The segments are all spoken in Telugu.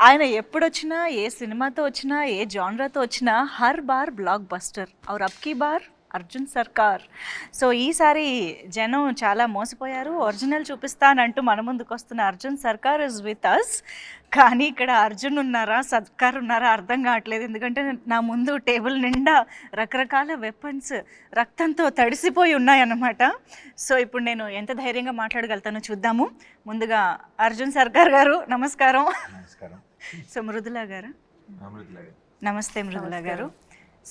ఆయన ఎప్పుడొచ్చినా ఏ సినిమాతో వచ్చినా ఏ జానరాతో వచ్చినా హర్ బార్ బ్లాక్ బస్టర్ ఔర్ అబ్కీ బార్ అర్జున్ సర్కార్. సో ఈసారి జనం చాలా మోసపోయారు. ఒరిజినల్ చూపిస్తానంటూ మన ముందుకు వస్తున్న అర్జున్ సర్కార్ ఇస్ విత్ అస్. కానీ ఇక్కడ అర్జున్ ఉన్నారా సర్కార్ ఉన్నారా అర్థం కావట్లేదు. ఎందుకంటే నా ముందు టేబుల్ నిండా రకరకాల వెపన్స్ రక్తంతో తడిసిపోయి ఉన్నాయన్నమాట. సో ఇప్పుడు నేను ఎంత ధైర్యంగా మాట్లాడగలుగుతానో చూద్దాము. ముందుగా అర్జున్ సర్కార్ గారు నమస్కారం. సో మృదులా గారు నమస్తే. మృదులా గారు,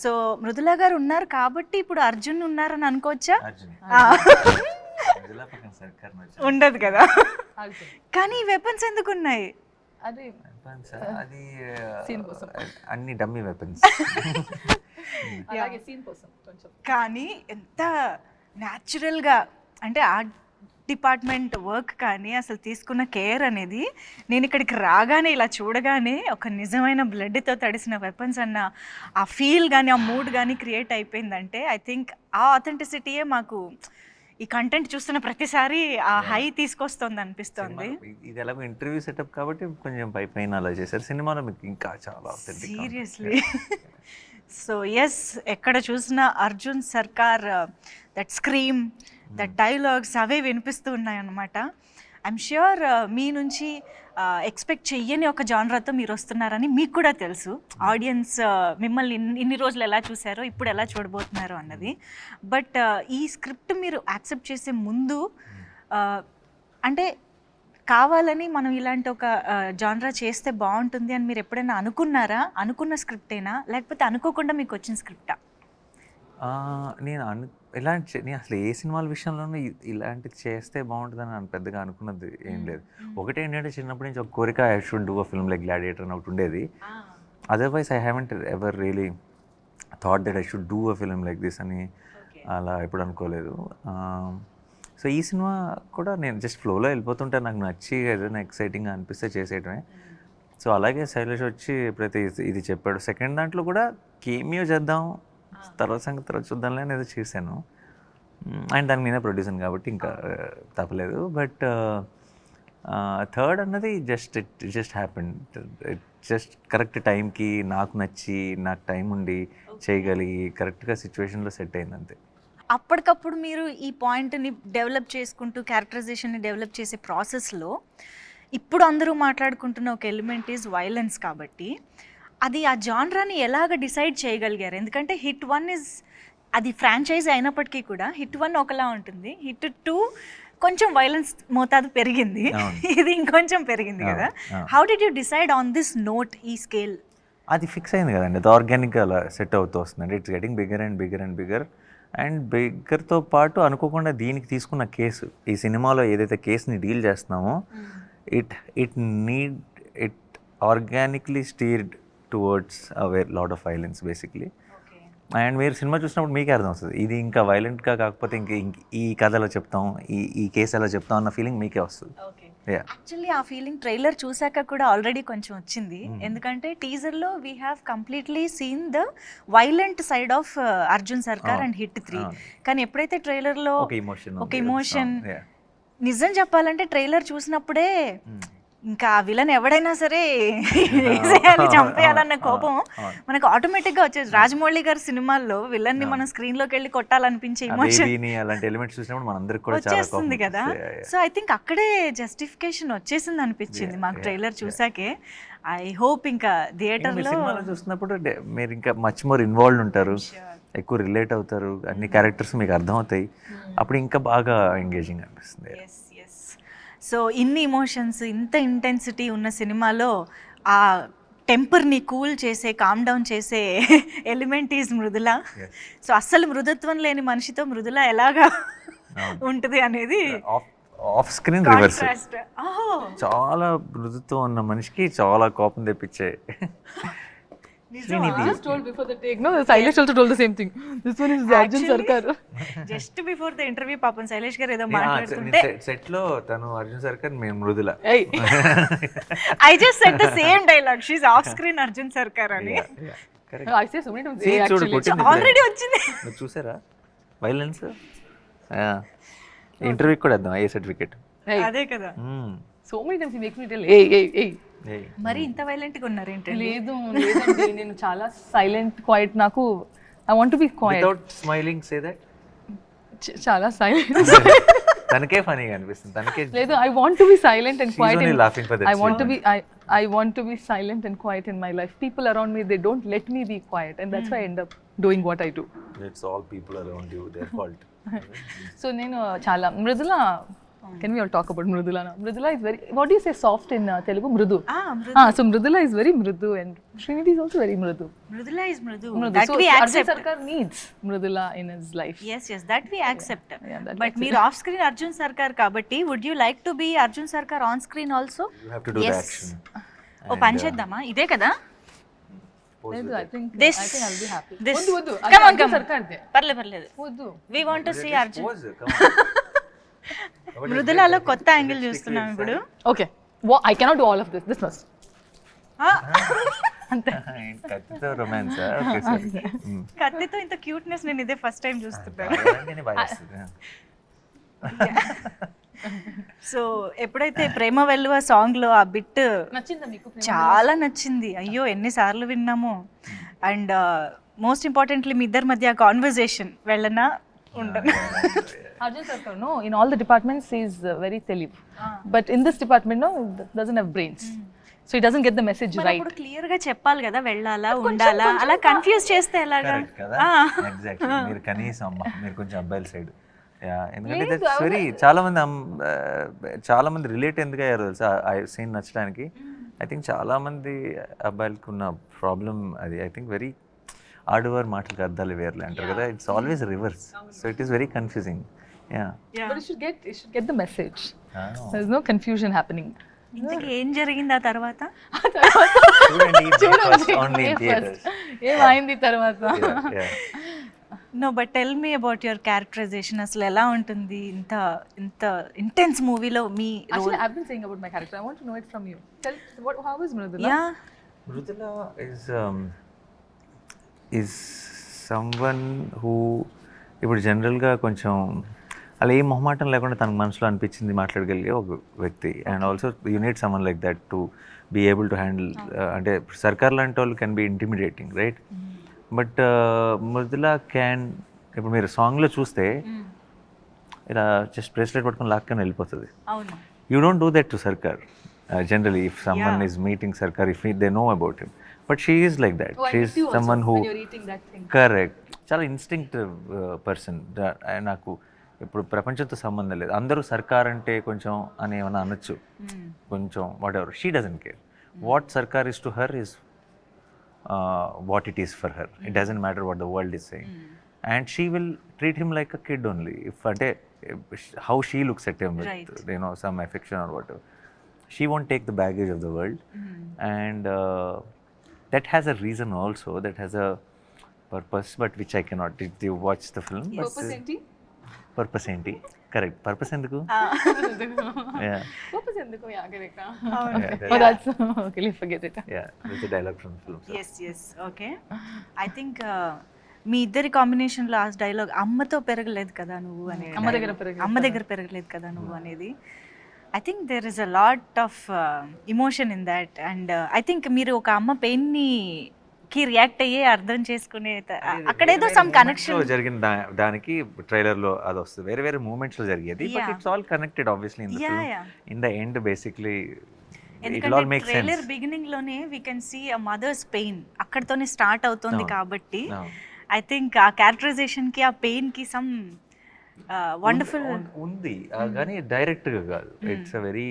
సో మృదులా గారు ఉన్నారు కాబట్టి ఇప్పుడు అర్జున్ ఉన్నారని అనుకోవచ్చా? ఉండదు కదా. కానీ వెపన్స్ ఎందుకు ఉన్నాయి? అది అన్ని డమ్మీ వెపన్స్. కానీ ఎంత న్యాచురల్గా అంటే ఆర్ట్ డిపార్ట్మెంట్ వర్క్ కానీ అసలు తీసుకున్న కేర్ అనేది, నేను ఇక్కడికి రాగానే ఇలా చూడగానే ఒక నిజమైన బ్లడ్తో తడిసిన వెపన్స్ అన్న ఆ ఫీల్ కానీ ఆ మూడ్ కానీ క్రియేట్ అయిపోయిందంటే ఐ థింక్ ఆ ఆథెంటిసిటీయే మాకు ఈ కంటెంట్ చూస్తున్న ప్రతిసారి ఆ హై తీసుకొస్తుంది అనిపిస్తుంది. ఇది ఎలాగో ఇంటర్వ్యూ సెటప్ కాబట్టి కొంచెం పైన అలా చేశారు. సినిమాలో మీకు ఇంకా చాలా సీరియస్లీ. సో ఎస్, ఎక్కడ చూసినా అర్జున్ సర్కార్ దట్ స్క్రీమ్, దట్ డైలాగ్స్ అవే వినిపిస్తూ ఉన్నాయన్నమాట. ఐఎమ్ ష్యూర్ మీ నుంచి ఎక్స్పెక్ట్ చెయ్యని ఒక జానరాతో మీరు వస్తున్నారని మీకు కూడా తెలుసు. ఆడియన్స్ మిమ్మల్ని ఇన్ని రోజులు ఎలా చూసారో ఇప్పుడు ఎలా చూడబోతున్నారో అన్నది. బట్ ఈ స్క్రిప్ట్ మీరు యాక్సెప్ట్ చేసే ముందు అంటే కావాలని మనం ఇలాంటి ఒక జానరా చేస్తే బాగుంటుంది అని మీరు ఎప్పుడైనా అనుకున్నారా? అనుకున్న స్క్రిప్టేనా లేకపోతే అనుకోకుండా మీకు వచ్చిన స్క్రిప్టా? నేను నేను అసలు ఏ సినిమాల విషయంలోనూ ఇలాంటిది చేస్తే బాగుంటుందని నేను పెద్దగా అనుకున్నది ఏం లేదు. ఒకటి ఏంటంటే చిన్నప్పటి నుంచి ఒక కోరిక, I should do a film like gladiator అని ఒకటి ఉండేది. Otherwise I haven't ever really thought that I should do a film like this అని అలా ఎప్పుడు అనుకోలేదు. సో ఈ సినిమా కూడా నేను జస్ట్ ఫ్లోలో వెళ్ళిపోతుంటే నాకు నచ్చి ఏదైనా ఎక్సైటింగ్గా అనిపిస్తే చేసేయటమే. సో అలాగే శైలేష్ వచ్చి ఎప్పుడైతే ఇది చెప్పాడు, సెకండ్ దాంట్లో కూడా కేమియో చేద్దాం తర్వాత సంగతి తర్వాత చూద్దాంలే అనేది చేశాను. అండ్ దానికి నేనే ప్రొడ్యూసర్ కాబట్టి ఇంకా తప్పలేదు. బట్ థర్డ్ అన్నది just happen. It just correct టైంకి నాకు నచ్చి నాకు టైం ఉండి చేయగలిగి కరెక్ట్గా సిచ్యువేషన్లో సెట్ అయింది అంతే. అప్పటికప్పుడు మీరు ఈ పాయింట్ని డెవలప్ చేసుకుంటూ క్యారెక్టరైజేషన్ని డెవలప్ చేసే ప్రాసెస్లో ఇప్పుడు అందరూ మాట్లాడుకుంటున్న ఒక ఎలిమెంట్ ఈజ్ వైలెన్స్. కాబట్టి అది ఆ జానరాని ఎలాగ డిసైడ్ చేయగలిగారు? ఎందుకంటే హిట్ 1 ఇస్ అది ఫ్రాంచైజ్ అయినప్పటికీ కూడా హిట్ 1 ఒకలా ఉంటుంది, హిట్ 2 కొంచెం వైలెన్స్ మోతాదు పెరిగింది, ఇది ఇంకొంచెం పెరిగింది కదా. How did you decide on this note, ఈ స్కేల్? అది ఫిక్స్ అయింది కదండి, అది ఆర్గానిక్గా అలా సెట్ అవుతూ వస్తుందండి. It's getting bigger and bigger and bigger. And బిగ్గర్తో పాటు అనుకోకుండా దీనికి తీసుకున్న కేసు, ఈ సినిమాలో ఏదైతే కేసుని డీల్ చేస్తున్నామో it organically steered towards away lot of violence basically. And మీరు సినిమా చూసినప్పుడు మీకే అర్థం వస్తుంది ఇది ఇంకా వైలెంట్గా కాకపోతే ఈ కథ ఎలా చెప్తాం, ఈ కేసు ఎలా చెప్తాం అన్న ఫీలింగ్ మీకే వస్తుంది. యాక్చువల్లీ ఆ ఫీలింగ్ ట్రైలర్ చూసాక కూడా ఆల్రెడీ కొంచెం వచ్చింది. ఎందుకంటే టీజర్లో we have completely seen the violent side of Arjun Sarkar and hit 3. కానీ ఎప్పుడైతే ట్రైలర్లో ఒక ఇమోషన్, నిజం చెప్పాలంటే ట్రైలర్ చూసినప్పుడే ఇంకా విలన్ ఎవడైనా సరే వేసేయాలి, చంపేయాలన్న కోపం మనకు ఆటోమేటిక్గా వచ్చేది. రాజమౌళి గారి సినిమాల్లో విలన్ని మనం స్క్రీన్లోకి వెళ్ళి కొట్టాలనిపించే ఎమోషన్ వచ్చేస్తుంది కదా. సో ఐ థింక్ అక్కడే జస్టిఫికేషన్ వచ్చేసింది అనిపించింది మాకు ట్రైలర్ చూసాకే. ఐ హోప్ ఇంకా థియేటర్లో చూసినప్పుడు మీరు ఇంకా మచ్ మోర్ ఇన్వాల్వ్ ఉంటారు, ఎక్కువ రిలేట్ అవుతారు, అన్ని క్యారెక్టర్స్ మీకు అర్థమవుతాయి, అప్పుడు ఇంకా బాగా ఎంగేజింగ్ అనిపిస్తుంది. సో ఇన్ని ఇమోషన్స్, ఇంత ఇంటెన్సిటీ ఉన్న సినిమాలో ఆ టెంపర్ని కూల్ చేసే, కామ్ డౌన్ చేసే ఎలిమెంట్ ఈజ్ మృదుల. సో అస్సలు మృదుత్వం లేని మనిషితో మృదుల ఎలాగా ఉంటుంది అనేది ఆఫ్ స్క్రీన్ రివర్స్. చాలా మృదుత్వం ఉన్న మనిషికి చాలా కోపం తెప్పించే. Just told before the take, no, Shailesh also told the same thing. This one is Arjun Sarkar. Just before the interview, పాపం శైలేష్ గారు ఏదో మాట్లాడుతుంటే సెట్ లో తను అర్జున్ సర్కార్, మేము Mrudula. I just said the same dialogue. She's off screen Arjun Sarkar అని. I say so many times. Actually, already వచ్చింది. మీరు చూసారా వైలెన్స్? ఇంటర్వ్యూ కూడా ఇద్దాం, ఏ సర్టిఫికేట్. అదే కదా. So many times he makes me tell, hey, మరి ఇంత వైలెంట్గా ఉన్నారు ఏంటండి? లేదండి నేను చాలా సైలెంట్ క్వైట్. నాకు I want to be quiet. Without smiling say that. చాలా సైలెంట్. తనకే ఫనీగా అనిపిస్తుంది, తనకే. లేదు, I want to be silent and quiet. I want to be I want to be silent and quiet in my life. People around me, they don't let me be quiet, and that's why I end up doing what I do. It's all people around you, their fault. So నేను చాలా Mrudula. Can we all talk about Mridula now? Mridula is very, what do you say, soft in Telugu? Mridu. So Mridula is very mridu and Srinidhi is also very mridu. Mridula is mridu. Mridu. That So we Arjun accept. Sarkar needs Mridula in his life. Yes, that we accept. that But మీరు ఆఫ్ స్క్రీన్ అర్జున్ సర్కార్ కాబట్టి would you like to be Arjun Sarkar on screen also? You have to do the Yes. action. ఓ పని చేద్దామా, ఇదే కదా. లేదు, I think This. I'll be happy. This. వద్దు Come on, Arjun come on. Sarkar they. పర్లేదు. వద్దు. We want to see Arjun. Pose, come on. మృదులలో కొత్త యాంగిల్ చూస్తున్నాం ఇప్పుడు. Okay. I cannot do all of this. This must. అంతే. కత్తితో రొమాన్స్. Okay sir. కత్తితో ఇంత క్యూట్నెస్ నేను ఇదే ఫస్ట్ టైం చూస్తున్నాను. సో ఎప్పుడైతే ప్రేమ వెల్లువ సాంగ్ లో ఆ బిట్ నచ్చిందా మీకు? చాలా నచ్చింది. అయ్యో ఎన్నిసార్లు విన్నాము. అండ్ మోస్ట్ ఇంపార్టెంట్లీ మీ ఇద్దరి మధ్య కాన్వర్జేషన్ వెళ్ళనా ఉండనా? Arjun Sarkar, no, in all the departments he is very తెలివ్. But in this department, no, doesn't have brains. So he doesn't get the message right. ఇప్పుడు క్లియర్ గా చెప్పాలి కదా, వెళ్ళాలా ఉండాలా, అలా కన్ఫ్యూజ్ చేస్తే ఎలాగా? ఎగ్జాక్ట్లీ. మీరు కనీసం అమ్మ మీరు కొంచెం అబ్బాయిల సైడ్. ఎందుకంటే దట్స్ వెరీ చాలా మంది రిలేట్ ఎందుకు అయ్యారు తెలుసా ఆ సీన్ నచ్చడానికి. ఐ థింక్ చాలా మంది అబ్బాయిలకు ఉన్న ప్రాబ్లం అది. ఐ థింక్ వెరీ ఆడవారు మాటలకు అర్థాలు వేర్లే అంటారు కదా. It's always reverse. So it is very confusing. But you should get the message. There is no confusion happening. ఇంతకీ ఏం జరిగింది ఆ తర్వాత? ఏమైంది తర్వాత? No but tell me about your characterisation. అసలు ఎలా ఉంటుంది ఇంత ఇంటెన్స్ మూవీలో మీ role? Actually, I've been saying about my character. I want to know it from you. How is Mridula? Yeah. Mridula is someone who ఇప్పుడు జనరల్గా కొంచెం అలా ఏ మొహమాటం లేకుండా తనకు మనసులో అనిపించింది మాట్లాడగలిగే ఒక వ్యక్తి. And also you need someone like that to be able to handle. అంటే సర్కార్ లాంటి వాళ్ళు can be intimidating, right? But Mridula can, ఇప్పుడు మీరు సాంగ్లో చూస్తే ఇలా జస్ట్ బ్రేస్లెట్ పట్టుకొని లాక్కొని వెళ్ళిపోతుంది. You don't do that to Sarkar generally. If someone is meeting Sarkar, if they know about him, but she is like that. She is someone who, correct, చాలా ఇన్స్టింక్టివ్ పర్సన్. నాకు ఇప్పుడు ప్రపంచంతో సంబంధం లేదు, అందరూ సర్కార్ అంటే కొంచెం అని ఏమైనా అనొచ్చు, కొంచెం whatever. She doesn't care. What Sarkar is to her is what it is for her. It doesn't matter what the world is saying. And she will treat him like a kid only. If అంటే how she looks at him with some affection or whatever. She won't take the baggage of the world. And that has a reason also, that has a purpose, but which I cannot. Did you watch the film? Purpose enti? Purpose enti? Correct. Purpose enduku? Yeah. Purpose enduku? Yeah, correct. Yeah. Oh, that's okay. Forget it. Yeah, that's a dialogue from the film. So. Yes. Okay. I think మీ ఇద్దరి కాంబినేషన్లో ఆ డైలాగ్, అమ్మతో పెరగలేదు కదా నువ్వు అనేది, అమ్మ దగ్గర పెరగలేదు కదా నువ్వు అనేది. I think there is a lot of emotion in that, and I think మీరు ఒక అమ్మ పెయిన్ని కి రియాక్ట్ అయ్యే అర్థం చేసుకునే అక్కడేదో సమ్ కనెక్షన్ జరిగిన దానికి ట్రైలర్ లో అది వస్తుంది. వేరే వేరే మూమెంట్స్ లో జరిగేది, but it's all connected obviously in the film. In the end basically it all make sense. Trailer beginning లోనే we can see a mother's pain అక్కడతోనే స్టార్ట్ అవుతుంది. కాబట్టి ఐ థింక్ ఆ క్యారెక్టరైజేషన్ కి ఆ పెయిన్ కి సమ్ వండర్ఫుల్ ఉంది, కానీ డైరెక్ట్ గా కాదు. ఇట్స్ అ వెరీ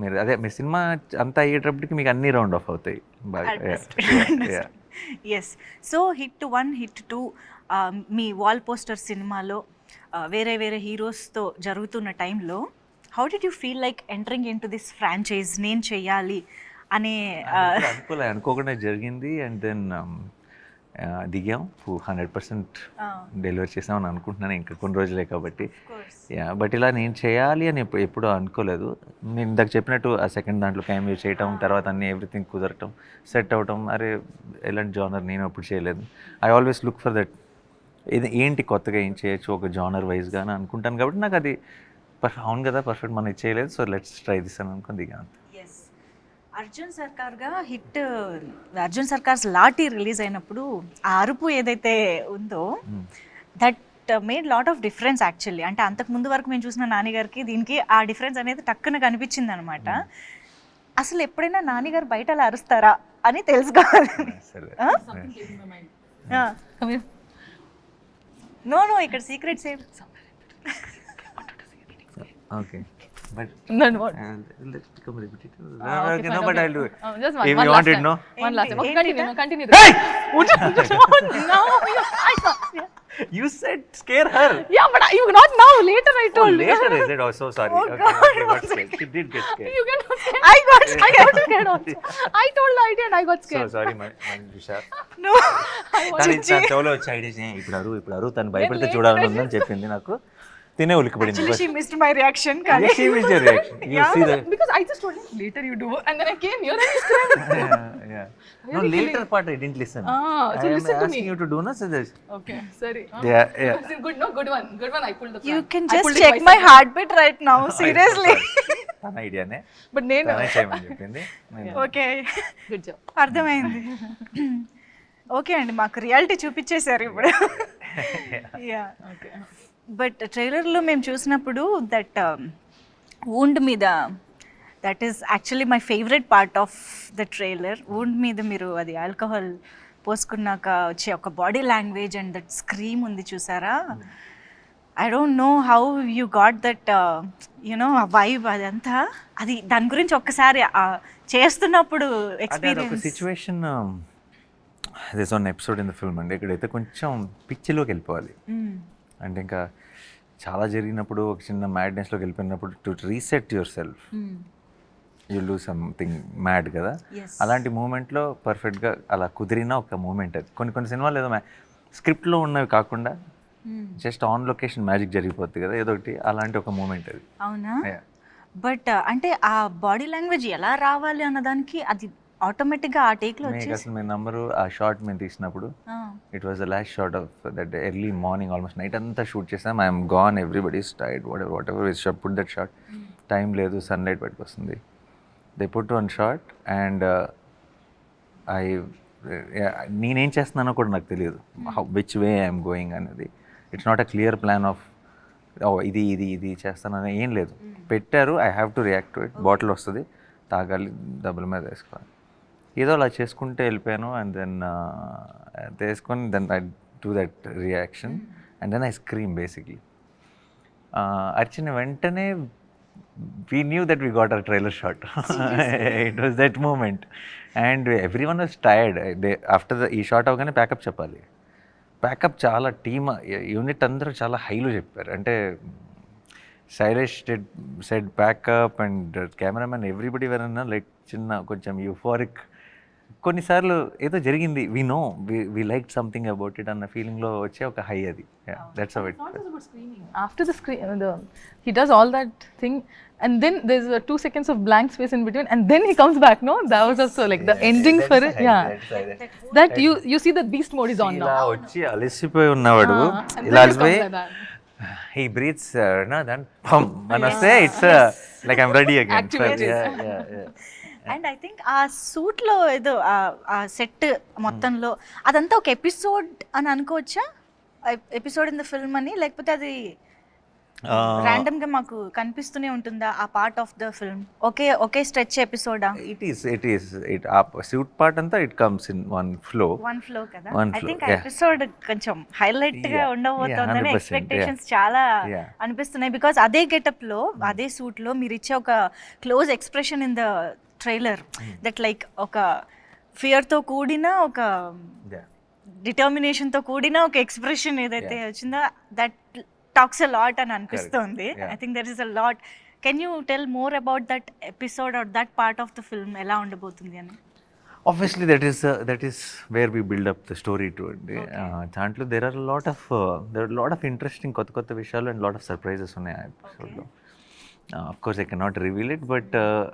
మీరు అదే మీ సినిమా అంతా అయ్యేటప్పటికి మీకు అన్ని రౌండ్ ఆఫ్ అవుతాయి. ఎస్. సో హిట్ 1, హిట్ 2 మీ వాల్ పోస్టర్ సినిమాలో వేరే వేరే హీరోస్తో జరుగుతున్న టైంలో how did you feel like entering in to this franchise? నేను చెయ్యాలి అనే అనుకోకుండా జరిగింది. అండ్ దెన్ దిగాం, 100% డెలివరీ చేసామని అనుకుంటున్నాను. ఇంకా కొన్ని రోజులే కాబట్టి. బట్ ఇలా నేను చేయాలి అని ఎప్పుడూ అనుకోలేదు. నేను ఇందాక చెప్పినట్టు ఆ సెకండ్ దాంట్లో క్యామియో చేయటం, తర్వాత అన్నీ ఎవ్రీథింగ్ కుదరటం, సెట్ అవటం, అరే ఎలాంటి జానర్ నేను ఎప్పుడు చేయలేదు. I always look for that, ఇది ఏంటి కొత్తగా ఏం చేయొచ్చు ఒక జానర్ వైజ్గా అని అనుకుంటాను. కాబట్టి నాకు అది అవును కదా పర్ఫెక్ట్ మనం చేయలేదు, సో లెట్స్ ట్రై దిస్ అని అనుకుని దిగాను. అర్జున్ సర్కార్గా హిట్ అర్జున్ సర్కార్స్ లాఠీ రిలీజ్ అయినప్పుడు ఆ అరుపు ఏదైతే ఉందో that made lot of difference actually. అంటే అంతకు ముందు వరకు మేము చూసిన నానిగారికి దీనికి ఆ డిఫరెన్స్ అనేది టక్కున కనిపించింది అనమాట. అసలు ఎప్పుడైనా నానిగారు బయట అలా అరుస్తారా అని తెలుసుకోవాలి. నో నో ఇక్కడ సీక్రెట్స్ ఏం okay but Then what? let's become repetitive. Okay, No, fine, but okay. I'll do it. Just one If last you want it, time. no? One last time. Okay, ఏంటి continue. Hey! No, You said scare her. yeah, but you not now. Later I Oh, told. later is it? Oh, so sorry. Oh, Okay, God, okay, got one scared. She did get scared. You get scared. I got I got scared also. I told the idea and I got So scared. sorry, Manjusha. No తను చెవులో వచ్చి ఐడియా ఇప్పుడు అరు తను భయపడితే చూడాలని ఉందని చెప్పింది నాకు. తినే ఉలికిపడింది. Actually she missed my reaction. కానీ She missed your reaction. You see the Because I just told him later you do and then I came here and you scared. yeah. No, later part I didn't listen. Ah, so I am listen to asking me. you to do no, so this. Okay, sorry. Yeah. Good, no, good one. Good one. I pulled the you prank. Can I just pulled it check my myself. Heart beat right now seriously. తన ఐడియానే But నేను తనే చేయమని చెప్పింది. Okay good job. అర్థమైంది. ఓకే అండి, మాకు రియాలిటీ చూపించేశారు ఇప్పుడు. Yeah Okay. బట్ ట్రైలర్లో మేము చూసినప్పుడు దట్ వూండ్ మీద that is actually my favourite part of the trailer. Wound మీద మీరు అది ఆల్కహాల్ పోసుకున్నాక వచ్చే ఒక body language and that scream ఉంది చూసారా. I don't know how you got that you know ఆ వైబ్ అదంతా. అది దాని గురించి ఒక్కసారి చేస్తున్నప్పుడు అదే ఒక experience. Situation this one episode in the film అండి. ఇక్కడైతే కొంచెం పిచ్చిలోకి వెళ్ళిపోవాలి. అంటే ఇంకా చాలా జరిగినప్పుడు ఒక చిన్న మ్యాడ్నెస్లోకి వెళ్ళిపోయినప్పుడు to reset your self you do something mad కదా. అలాంటి మూమెంట్లో పర్ఫెక్ట్గా అలా కుదిరిన ఒక మూమెంట్ అది. కొన్ని సినిమాలు ఏదో స్క్రిప్ట్లో ఉన్నవి కాకుండా జస్ట్ ఆన్ లొకేషన్ మ్యాజిక్ జరిగిపోద్ది కదా ఏదో ఒకటి, అలాంటి ఒక మూమెంట్ అది. అవునా? బట్ అంటే ఆ బాడీ లాంగ్వేజ్ ఎలా రావాలి అన్నదానికి అది ఆటోమేటిక్గా ఆ టేక్లో మీకు వచ్చేసి అసలు మీ నంబరు ఆ షార్ట్ మేము తీసినప్పుడు it was the last short of that early morning almost night అంతా షూట్ చేసాం. I'm gone, everybody's tired, what ever is put that short. Time లేదు, సన్లైట్ బయటకు వస్తుంది. They put one short and నేనేం చేస్తున్నానో కూడా నాకు తెలియదు, విచ్ వే ఐఎమ్ గోయింగ్ అనేది. It's not a clear plan of ఇది చేస్తానని ఏం లేదు. పెట్టారు, I have to react to it. Bottle వస్తుంది, తాగాలి, డబ్బుల మీద వేసుకోవాలి, ఏదో అలా చేసుకుంటే వెళ్ళిపోయాను. అండ్ దెన్ తీసుకొని then I do that reaction and then I scream basically. అర్చిన వెంటనే we knew that we got our trailer shot. It was that moment and everyone was tired. After ఈ షాట్ అవగానే ప్యాకప్ చెప్పాలి. ప్యాకప్ చాలా టీమ్ యూనిట్ అందరూ చాలా హైలో చెప్పారు. అంటే Shailesh said pack up and cameraman everybody వెరన్నా లైక్ చిన్న కొంచెం యూఫోరిక్. కొన్నిసార్లు ఏదో జరిగింది, we know we like something about it అన్న ఫీలింగ్లో వచ్చే ఒక హై అది. That's how it. Not just about screaming. After the screen, he does all that thing, and then there's 2 seconds of blank space in between, and then he comes back. No, that was also like the ending for it. Yeah, that you see the beast mode is on ఇలా now. వచ్చి అలసిపోయి ఉన్నవాడు, And ఇలా then it comes అలసిపోయి like that. he breathes then pum and I say it's like I'm ready again. Activated. Yeah. And I think ఆ సూట్లో ఏదో ఆ సెట్ మొత్తంలో అదంతా ఒక ఎపిసోడ్ అని అనుకోవచ్చా? ఎపిసోడ్ ఇన్ ద ఫిల్మ్ అని, లేకపోతే అది ర్యాండమ్గా మాకు కనిపిస్తూనే ఉంటుందా ఆ పార్ట్ ఆఫ్ ద ఫిల్మ్? ఒకే స్ట్రెచ్ ఎపిసోడా? It is ఆ suit part అంతా it comes in one flow. One flow కదా. One ఐ flow, థింక్ ఆ yeah. ఎపిసోడ్ కొంచెం హైలైట్ గా Yeah, ఉండబోతోందని 100%, ఎక్స్పెక్టేషన్స్ చాలా Yeah. అనిపిస్తున్నాయి. బికాస్ అదే గెటప్ లో అదే సూట్ లో మీరు ఇచ్చే ఒక close expression in the trailer that like ఒక ఫియర్ తో కూడిన ఒక Yeah. డిటర్మినేషన్ తో కూడిన ఒక ఎక్స్ప్రెషన్ ఏదైతే వచ్చిందో దట్ టాక్స్ అ లాట్ అని అనిపిస్తుంది. Yeah. I think there is a lot. Can you tell more about that episode or that part of the film ఎలా ఉండబోతుంది అని? Obviously that is where we build up the story to it. దాంట్లో there are a lot of interesting కొత్త విషయాలు and lot of surprises ఉన్నాయి ఆ ఎపిసోడ్లో. Of course I cannot reveal it, but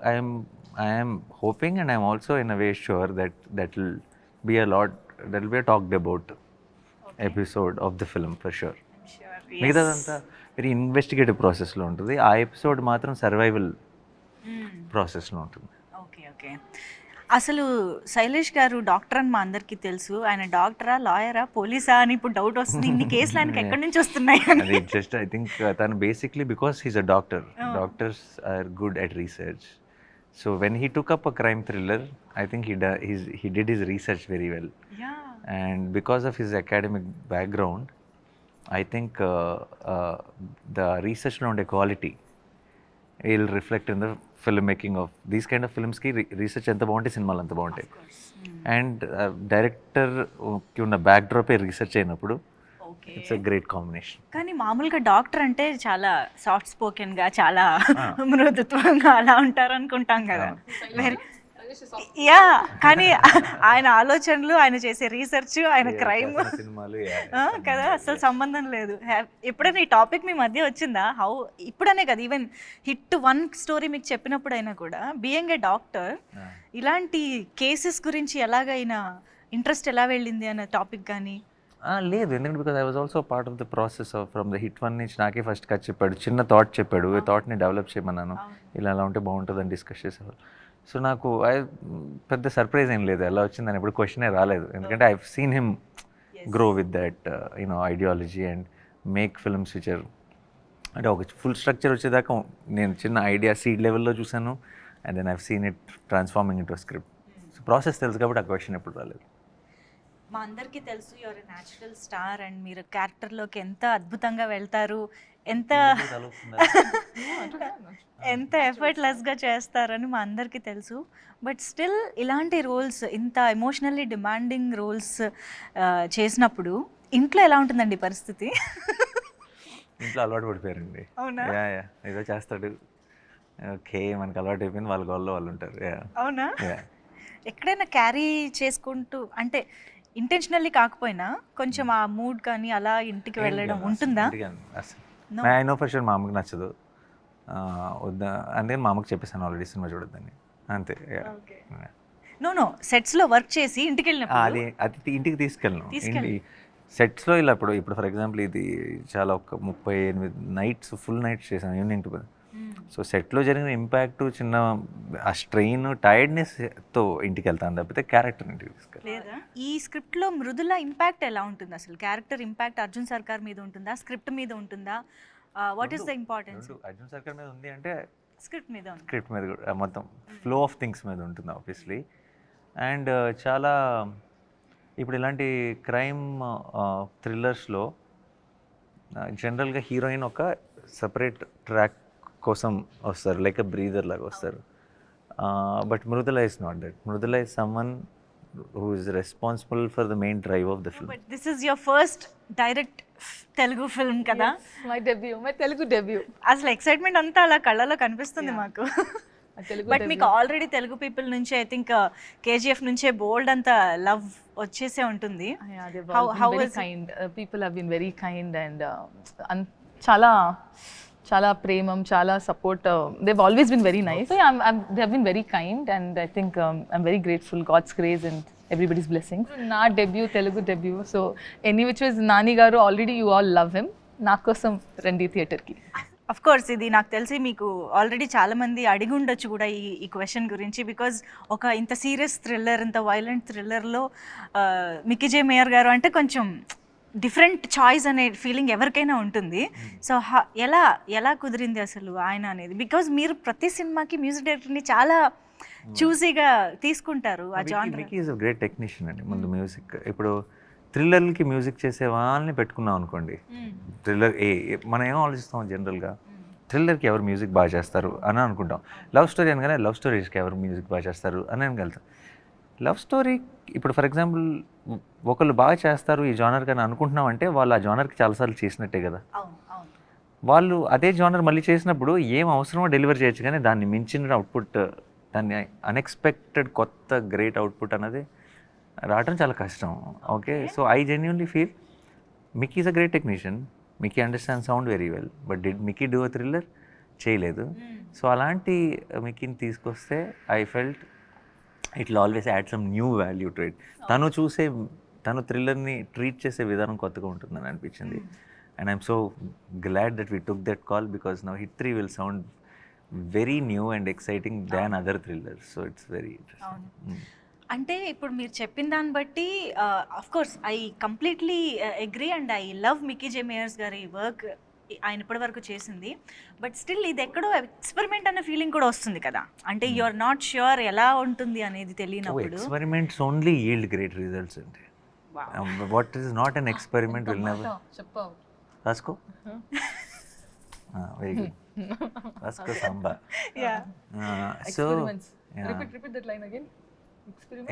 I am hoping and I am also in a way sure that will be a talked about episode of the film for sure. మిగతాదంతా వెరీ ఇన్వెస్టిగేటివ్ ప్రాసెస్లో ఉంటుంది. ఆ ఎపిసోడ్ మాత్రం సర్వైవల్ ప్రాసెస్లో ఉంటుంది. ఓకే. ఓకే. అసలు శైలేష్ గారు డాక్టర్ అని మా అందరికీ తెలుసు. ఆయన డాక్టరా, లాయరా, పోలీసా అని ఇప్పుడు డౌట్ వస్తుంది. ఇన్ని కేసులు ఆయనకి ఎక్కడి నుంచి వస్తున్నాయి అని. అది జస్ట్ ఐ థింక్ తను basically because he's a doctor. Doctors are good at research. So when he took up a crime thriller, I think he did his research very well. Yeah. And because of his academic background, I think the research around quality will reflect in the filmmaking of these kind of films ki research enta bagunte cinemalu anta baguntayi. And director ki unna backdrop e research ayinappudu okay. it's a great combination. కానీ మామూలుగా డాక్టర్ అంటే చాలా సాఫ్ట్ స్పోకెన్గా, చాలా మృదుత్వంగా అలా ఉంటారు అనుకుంటాం కదా. వెరీ యా, కానీ ఆయన ఆలోచనలు, ఆయన చేసే రీసెర్చ్, ఆయన క్రైమ్ సినిమాలు కదా అసలు సంబంధం లేదు. ఎప్పుడైనా ఈ టాపిక్ మీ మధ్య వచ్చిందా? హౌ ఇప్పుడనే కదా, ఈవెన్ హిట్ 1 స్టోరీ మీకు చెప్పినప్పుడు అయినా కూడా బీయింగ్ ఏ డాక్టర్ ఇలాంటి కేసెస్ గురించి ఎలాగైనా ఇంట్రెస్ట్ ఎలా వెళ్ళింది అన్న టాపిక్ కానీ? లేదు, ఎందుకంటే because I was also part of the process of from the hit 1 నుంచి నాకే ఫస్ట్ కట్ చెప్పాడు, చిన్న థాట్ చెప్పాడు, ఈ థాట్ని డెవలప్ చేయమన్నాను, ఇలా అలా ఉంటే బాగుంటుందని డిస్కస్ చేసేవాళ్ళు. సో నాకు పెద్ద సర్ప్రైజ్ ఏం లేదు ఎలా వచ్చిందని, ఎప్పుడు క్వశ్చనే రాలేదు, ఎందుకంటే I seen him grow with that ideology and make films which are అంటే ఒక ఫుల్ స్ట్రక్చర్ వచ్చేదాకా నేను చిన్న ఐడియా సీడ్ లెవెల్లో చూసాను, and then I've seen it transforming in to script. So process తెలుసు కాబట్టి ఆ క్వశ్చన్ ఎప్పుడు రాలేదు. మా అందరికీ తెలుసు యువర్ న్యాచురల్ స్టార్ అండ్ మీరు క్యారెక్టర్లోకి ఎంత అద్భుతంగా వెళ్తారు, ఎంత ఎఫర్ట్లెస్గా చేస్తారని మా అందరికీ తెలుసు. బట్ స్టిల్ ఇలాంటి రోల్స్, ఇంత ఎమోషనల్లీ డిమాండింగ్ రోల్స్ చేసినప్పుడు ఇంట్లో ఎలా ఉంటుందండి పరిస్థితి? ఇంట్లో అలవాటు పడిపోయారండి. అవునా? యా ఏదో చేస్తాడు, ఓకే మనకు అలవాటు అయిపోయింది, వాళ్ళ గోల్లో వాళ్ళు ఉంటారు. అవునా? ఎక్కడైనా క్యారీ చేసుకుంటూ అంటే ఇంటెన్షనల్లీ కాకపోయినా కొంచెం ఆ మూడ్ కానీ అలా ఇంటికి వెళ్ళడం ఉంటుందా? ఐ నో ఫర్ షూర్ మా అమ్మకి నచ్చదు, వద్దా అంటే మా అమ్మకి చెప్పేసాను ఆల్రెడీ సినిమా చూడొద్దని, అంతే. నో సెట్స్లో వర్క్ చేసి ఇంటికి వెళ్ళినప్పుడు అది ఇంటికి తీసుకెళ్ళను. సెట్స్లో ఇలా ఇప్పుడు ఫర్ ఎగ్జాంపుల్ ఇది చాలా ఒక 38 నైట్స్ ఫుల్ నైట్స్ చేశాను ఈవినింగ్ టు. సో సెట్లో జరిగిన ఇంపాక్ట్, చిన్న ఆ స్ట్రెయిన్, టైర్డ్నెస్తో ఇంటికి వెళ్తాను తప్పితే క్యారెక్టర్ ఇంటికి తీసుకెళ్ళి. ఈ స్క్రిప్ట్లో మృదుల ఇంపాక్ట్ ఎలా ఉంటుంది అసలు? క్యారెక్టర్ ఇంపాక్ట్ అర్జున్ సర్కార్ మీద ఉంటుందా, స్క్రిప్ట్ మీద ఉంటుందా? What is the importance? Arjun సర్కార్ మీద ఉంది అంటే స్క్రిప్ట్ మీద కూడా మొత్తం ఫ్లో ఆఫ్ థింగ్స్ మీద ఉంటుంది ఆబ్వియస్లీ. అండ్ చాలా ఇప్పుడు ఇలాంటి క్రైమ్ థ్రిల్లర్స్లో జనరల్గా హీరోయిన్ ఒక సపరేట్ ట్రాక్ కోసం వస్తారు, లైక్ బ్రీదర్ లాగా వస్తారు. But Mridula is not that. Mridula is someone who is responsible for the main drive of the film. But this is your first direct Telugu film కదా? My Telugu debut. అసలు ఎక్సైట్మెంట్ అంతా అలా కళ్ళలో కనిపిస్తుంది మాకు. బట్ మీకు ఆల్రెడీ తెలుగు పీపుల్ నుంచి ఐ థింక్ కేజీఎఫ్ నుంచే బోల్డ్ అంత లవ్ వచ్చేసే ఉంటుంది. People have been very kind and చాలా చాలా ప్రేమం, చాలా support. they've always been very nice. So yeah, they have been very kind and I think I'm very grateful, God's grace and everybody's blessings. Na debut, Telugu debut. So any which was Nani garu, already you all love him. Na kosam randi theater ki. Of course ఇది నాకు తెలిసి మీకు ఆల్రెడీ చాలామంది అడిగి ఉండొచ్చు కూడా ఈ క్వశ్చన్ గురించి. బికాజ్ ఒక ఇంత సీరియస్ థ్రిల్లర్, ఇంత వైలెంట్ థ్రిల్లర్లో మిక్కీ జే మేయర్ గారు అంటే కొంచెం డిఫరెంట్ చాయిస్ అనే ఫీలింగ్ ఎవరికైనా ఉంటుంది. సో ఎలా కుదిరింది అసలు ఆయన అనేది? బికాజ్ మీరు ప్రతి సినిమాకి మ్యూజిక్ డైరెక్టర్ని చాలా చూసీగా తీసుకుంటారు. ఆ genre Mickey is a great technician అండి. ముందు మ్యూజిక్, ఇప్పుడు థ్రిల్లర్కి మ్యూజిక్ చేసే వాళ్ళని పెట్టుకున్నాం అనుకోండి, థ్రిల్లర్ మనం ఏం ఆలోచిస్తాం జనరల్గా, థ్రిల్లర్కి ఎవరు మ్యూజిక్ బాగా చేస్తారు అని అనుకుంటాం. లవ్ స్టోరీ అనగానే లవ్ స్టోరీస్కి ఎవరు మ్యూజిక్ బాగా చేస్తారు అని వెళ్తాం. లవ్ స్టోరీ ఇప్పుడు ఫర్ ఎగ్జాంపుల్ ఒకళ్ళు బాగా చేస్తారు ఈ జానర్ కానీ అనుకుంటున్నాం అంటే వాళ్ళు ఆ జానర్కి చాలాసార్లు చేసినట్టే కదా. వాళ్ళు అదే జానర్ మళ్ళీ చేసినప్పుడు ఏం అవసరమో డెలివర్ చేయొచ్చు, కానీ దాన్ని మించిన అవుట్పుట్, దాన్ని అన్ఎక్స్పెక్టెడ్ కొత్త గ్రేట్ అవుట్పుట్ అన్నది రావడం చాలా కష్టం. Okay, so I genuinely feel Mickey is a great technician. Mickey understand sound very well, but did Mickey do a thriller? చేయలేదు. సో అలాంటి మిక్కీని తీసుకొస్తే I felt it will always add some new value to it. తను థ్రిల్లర్ని ట్రీట్ చేసే విధానం కొత్తగా ఉంటుందని అనిపించింది. And I'm so glad that we took that call because now hit 3 will sound very new and exciting than other thrillers, so it's very అవును. ఇంట్రెస్టింగ్. అంటే ఇప్పుడు మీరు చెప్పిన దాన్ని బట్టి of course I completely agree and I love Mickey J Meyer గారి వర్క్, ఆయన ఇప్పటి వరకు చేసింది. బట్ స్టిల్ ఇది ఎక్కడో ఎక్స్పెరిమెంట్ అనే ఫీలింగ్ కూడా వస్తుంది కదా, అంటే యు ఆర్ నాట్ ష్యూర్ ఎలా ఉంటుంది అనేది తెలియనప్పుడు. Experiments only yield great results అండి. What is not an experiment will never. చెప్పావు. రాసుకో. Very good. రాసుకో Samba. So Repeat that line again.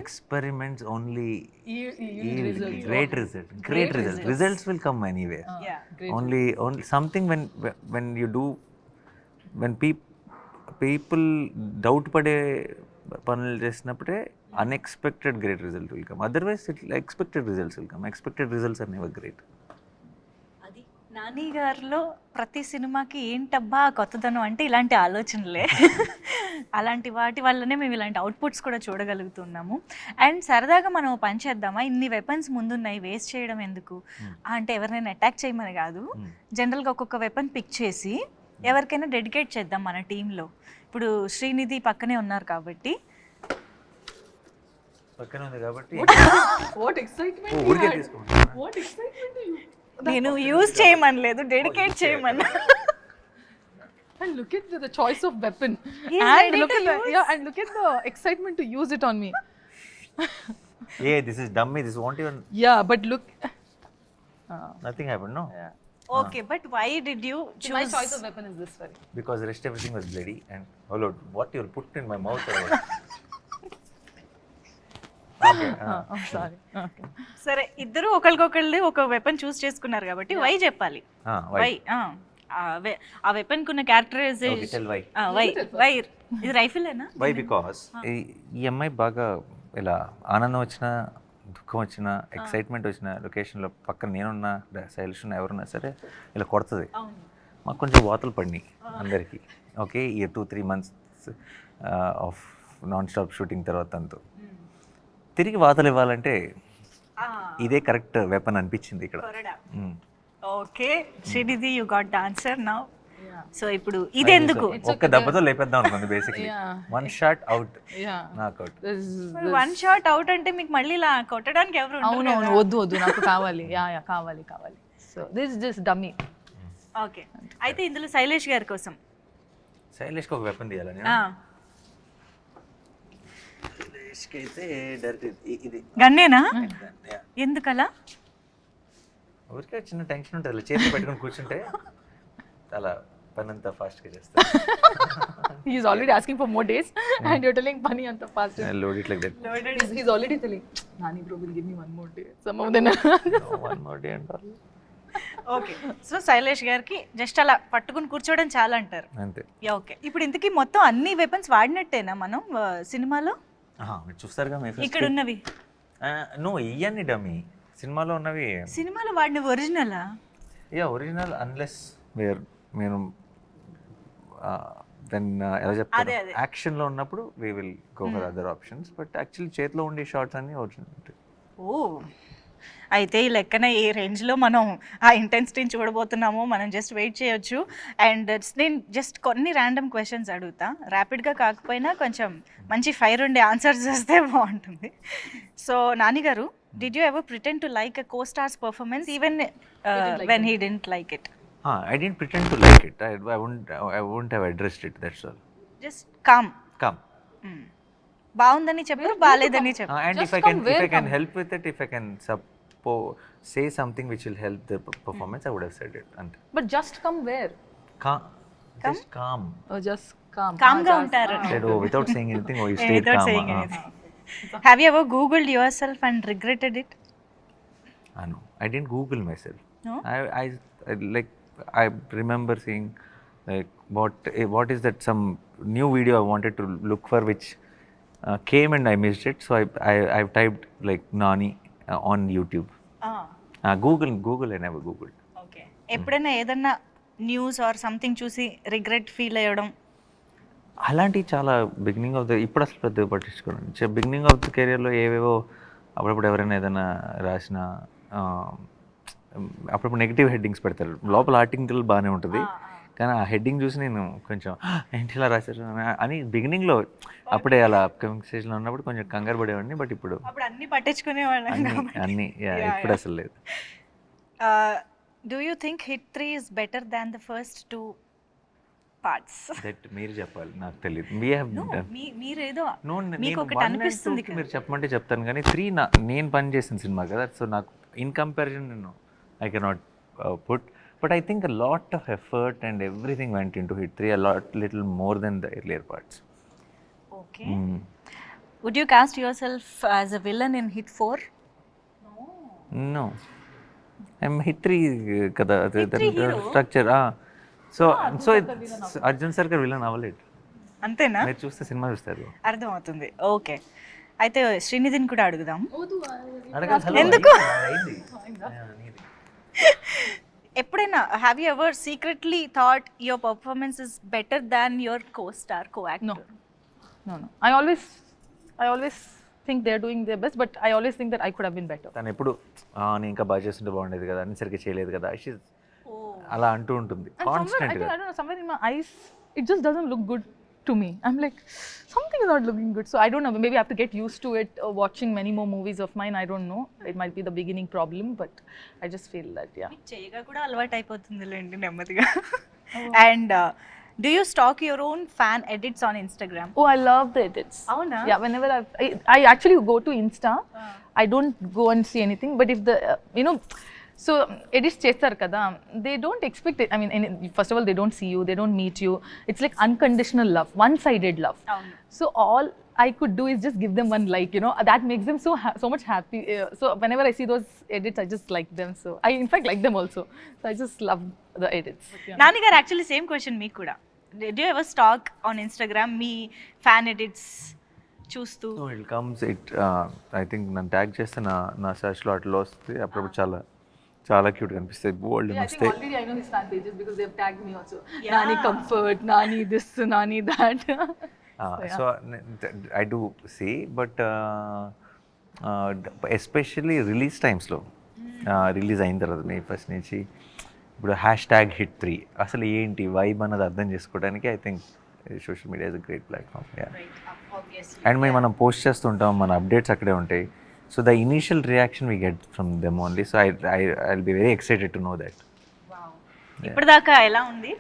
experiments only Yield results. great results. Great results. Results will come anywhere. Yeah. Great. Only something when you do, when people doubt పడే పనులు చేసినప్పుడే unexpected great result will come. Otherwise expected results will come. Expected results are never great. అది నాని గారిలో ప్రతి సినిమాకి ఏంటబ్బా కొత్తదనం అంటే ఇలాంటి ఆలోచనలే. అలాంటి వాటి వల్లనే మేము ఇలాంటి అవుట్పుట్స్ కూడా చూడగలుగుతున్నాము. అండ్ సరదాగా మనం పని చేద్దామా, ఇన్ని వెపన్స్ ముందున్నాయి వేస్ట్ చేయడం ఎందుకు అంటే ఎవరినైనా అటాక్ చేయమని కాదు, జనరల్గా ఒక్కొక్క వెపన్ పిక్ చేసి ఎవరికైనా డెడికేట్ చేద్దాం మన టీంలో. ఇప్పుడు శ్రీనిధి పక్కనే ఉన్నారు కాబట్టి పక్కన ఉంది కాబట్టి What excitement! ఊరికే తీసుకోండి. What excitement you! నేను యూజ్ చేయమనలేదు, డెడికేట్ చేయమన్నా. And look at the choice of weapon. He is And ready look to at the, use. yeah, and look at the excitement to use it on me. Yeah, this is dummy. This won't even. Yeah, but look. Nothing happened, no? Yeah. Okay, but why did you My choose? choice of weapon is this very. Because rest everything was bloody and oh Lord, what you'll put in my mouth or what? Okay. I'm sorry. Okay. సరే, ఇద్దరు ఒకరికొకళ్ళు ఒక వెపన్ చూస్ చేసుకున్నారు కాబట్టి వై చెప్పాలి. Why? వై ఆ వెపన్ కున్న characterisation. Okay, tell why. Why ఇది రైఫిలేనా? Why? Because ఈ అమ్మాయి బాగా ఇలా ఆనందం వచ్చినా దుఃఖం వచ్చినా ఎక్సైట్మెంట్ వచ్చిన లొకేషన్లో పక్కన నేనున్నా శైలిష్ ఉన్నా ఎవరున్నా సరే ఇలా కొడుతుంది. అవును. మాకు కొంచెం వాతలు పడినాయి అందరికీ. ఓకే, ఈ 2-3 months of non stop shooting తర్వాత అంతా తిరిగి వాతలు ఇవ్వాలంటే ఇదే కరెక్ట్ వెపన్ అనిపించింది ఇక్కడ. Okay Srinidhi, you got the answer now. So ఇప్పుడు ఇది ఎందుకు? ఒక్క దెబ్బతో లేపేద్దాం అనుకుంది basically. One shot out, Yeah. నాక్ అవుట్. వన్ షాట్ అవుట్ అంటే మీకు మళ్ళీ ఇలా కొట్టడానికి ఎవరు ఉండరు అవును కదా? అవును, వద్దు వద్దు, నాకు కావాలి. యా కావాలి. So this is just dummy. Okay, అయితే ఇందులో శైలేష్ గారి కోసం శైలేష్కి ఒక వెపన్ తీయాలని. శైలేష్కి అయితే డైరెక్ట్ ఇది గన్నేనా? ఎందుకలా? ఊరికే చిన్న టెన్షన్ ఉంటుంది, చేతిలో పెట్టుకొని కూర్చుంటే అలా పని అంతా ఫాస్ట్గా చేస్తాను. He is already asking for more days and you're telling Pani anta fast. Load it like that. He's already telling, Nani bro will give me one more day. Some of them. No, one more day and all. Okay, so Shailesh గారికి జస్ట్ అలా పట్టుకుని కూర్చోవడం చాలా అంటారు. అంతే. ఓకే, ఇప్పుడు ఇంతకీ మొత్తం అన్ని వెపన్స్ వాడినట్టేనా మనం సినిమాలో? మీరు చూస్తారుగా మీ ఇక్కడ ఉన్నవి నువ్వు ఇవన్నీ డమ్మీ, సినిమాలో ఉన్నవి సినిమాలో వాడిన ఒరిజినలా? ఒరిజినల్ అన్లెస్ మీరు ఎలా చెప్తారు, యాక్షన్లో ఉన్నప్పుడు we will go for other options, but actually చేతిలో ఉండే షార్ట్స్ అన్ని ఒరిజినల్ ఉంటాయి. ఓ, అయితే ఈ లెక్కన ఏ రేంజ్లో మనం ఆ ఇంటెన్సిటీని చూడబోతున్నామో మనం జస్ట్ వెయిట్ చేయొచ్చు. అండ్ నేను జస్ట్ కొన్ని ర్యాండమ్ క్వశ్చన్స్ అడుగుతా, ర్యాపిడ్గా కాకపోయినా కొంచెం మంచి ఫైర్ ఉండే ఆన్సర్స్ వస్తే బాగుంటుంది. So Nani garu, did you ever pretend to like a co-star's performance even when he didn't like it? I didn't pretend to like it. I wouldn't have addressed it, that's all. Just com. Come. బాగుందని చెప్పారు, బాగాలేదని చెప్పారు. And Just if I can come. help with it, if I can say something which will help the performance, I would have said it. And But just come where? just calm. Oh, just calm. కామ్గా ఉంటారు. Said, oh, without saying anything, oh, you stayed Without calm. saying anything. Have you ever Googled yourself and regretted it? No, I didn't Google myself. No? I remember seeing like what is that, some new video I wanted to look for which came and I missed it, so I've typed like Nani on YouTube. Google I never Googled. Okay, ఎప్పుడైనా ఏదన్నా న్యూస్ ఆర్ సంథింగ్ చూసి రిగ్రెట్ ఫీల్ అయ్యడం? అలాంటి చాలా బిగినింగ్ ఆఫ్ ద, ఇప్పుడు అసలు పెద్దగా పట్టించుకోండి. బిగినింగ్ ఆఫ్ ద కెరియర్లో ఏవేవో అప్పుడప్పుడు ఎవరైనా ఏదైనా రాసిన అప్పుడప్పుడు నెగిటివ్ హెడ్డింగ్స్ పెడతారు, లోపల ఆర్టికల్ బాగానే ఉంటుంది కానీ ఆ హెడ్డింగ్ చూసి నేను కొంచెం ఏంటి ఇలా రాశారు అని బిగినింగ్లో అప్పుడే అలా అప్కమింగ్ స్టేజ్లో ఉన్నప్పుడు కొంచెం కంగారు పడేవాడిని. బట్ ఇప్పుడు అప్పుడు అన్ని పట్టించుకునేవాళ్ళం అన్నీ ఇప్పుడు అసలు లేదు. Do you think hit 3 is better than the first 2 parts? That మీరు చెప్పాలి, నాకు తెలియదు. మీరేదో మీకు నేను ఒకటి అనిపిస్తుంది మీరు చెప్పమంటే చెప్తాను, కానీ 3 నేను పని చేసిన సినిమా కదా. సో నాకు ఇన్ కంపారిజన్ నేను I cannot put. But I think a lot of effort and everything went into Hit 3, little more than the earlier parts. Okay. Would you cast yourself as a villain in Hit 4? No. I'm Hit 3 kada, the structure. So it's Arjun Sarkar villain అవ్వలేదు. అంతేనా? మీరు చూస్తే సినిమా చూస్తారు, అర్థమవుతుంది. ఓకే, అయితే శ్రీనిధిని కూడా అడుగుదాం. అడగాలి. ఎందుకు? ఎప్పుడైనా have you ever secretly thought your performance is better than your co-star, co-actor? No. I always think they're doing their best, but I always think that I could have been better. తను ఎప్పుడు నేను ఇంకా బాగా చేస్తుంటే బాగుండేది కదా, అన్ని సరిగ్గా చేయలేదు కదా, అలా అంటూ ఉంటుంది కాన్స్టెంట్ గా. I don't know, somewhere in my eyes it just doesn't look good to me. I'm like, something is not looking good. So I don't know, maybe I have to get used to it, watching many more movies of mine. I don't know, it might be the beginning problem, but I just feel that చేయగా కూడా అలవాటు అయిపోతుందిలేండి నెమ్మదిగా. And do you stalk your own fan edits on Instagram? Oh, I love the edits. Avuna? Yeah, whenever I actually go to Insta, I don't go and see anything, but if the so edits chestar kada, they don't expect it. I mean, first of all, they don't see you, they don't meet you. It's like unconditional love, one-sided love. So all I could do is just give them one like, that makes them so much happy. So whenever I see those edits, I just like them. So I in fact like them also. So I just love the edits. Nani garu, actually same question me kuda. Do you ever stalk on Instagram me fan edits చూస్తూ? No, it comes, I think నన్ను ట్యాగ్ చేస్తే నా సెర్చ్లో అట్లా వస్తే అప్పుడు చాలా క్యూట్ కనిపిస్తాయి, బోల్డ్ వస్తాయి. Already I know his fan pages because they have tagged me also. Nani comfort, Nani this, Nani that. So I do see, but especially release టైమ్స్లో, రిలీజ్ అయిన తర్వాత మే ఫస్ట్ నుంచి ఇప్పుడు #Hit3 అసలు ఏంటి వైబ్ అన్నది అర్థం చేసుకోవడానికి I think social media is a great platform. And మనం పోస్ట్ చేస్తుంటాం, మన అప్డేట్స్ అక్కడే ఉంటాయి. So the initial reaction we get from them only. So I'll be very excited to know that. ఇప్పటిదాకా ఎలా ఉంది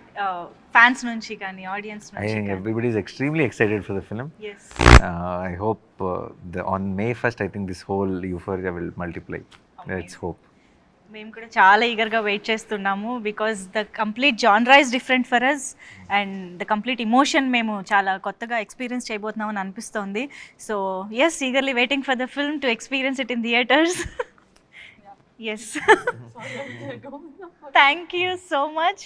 ఫ్యాన్స్ నుంచి కానీ ఆడియన్స్ నుంచి? I think everybody is extremely excited for the film. Yes. I hope on May 1st, I think this whole euphoria will multiply. Let's hope. మేము కూడా చాలా ఈగర్గా వెయిట్ చేస్తున్నాము, because the complete genre is different for us and the complete emotion మేము చాలా కొత్తగా ఎక్స్పీరియన్స్ చేయబోతున్నామని అనిపిస్తోంది. So yes, eagerly waiting for the film to experience it in theatres. Yes, thank you so much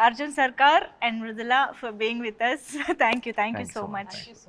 Arjun Sarkar and Mridula for being with us. Thank you so much.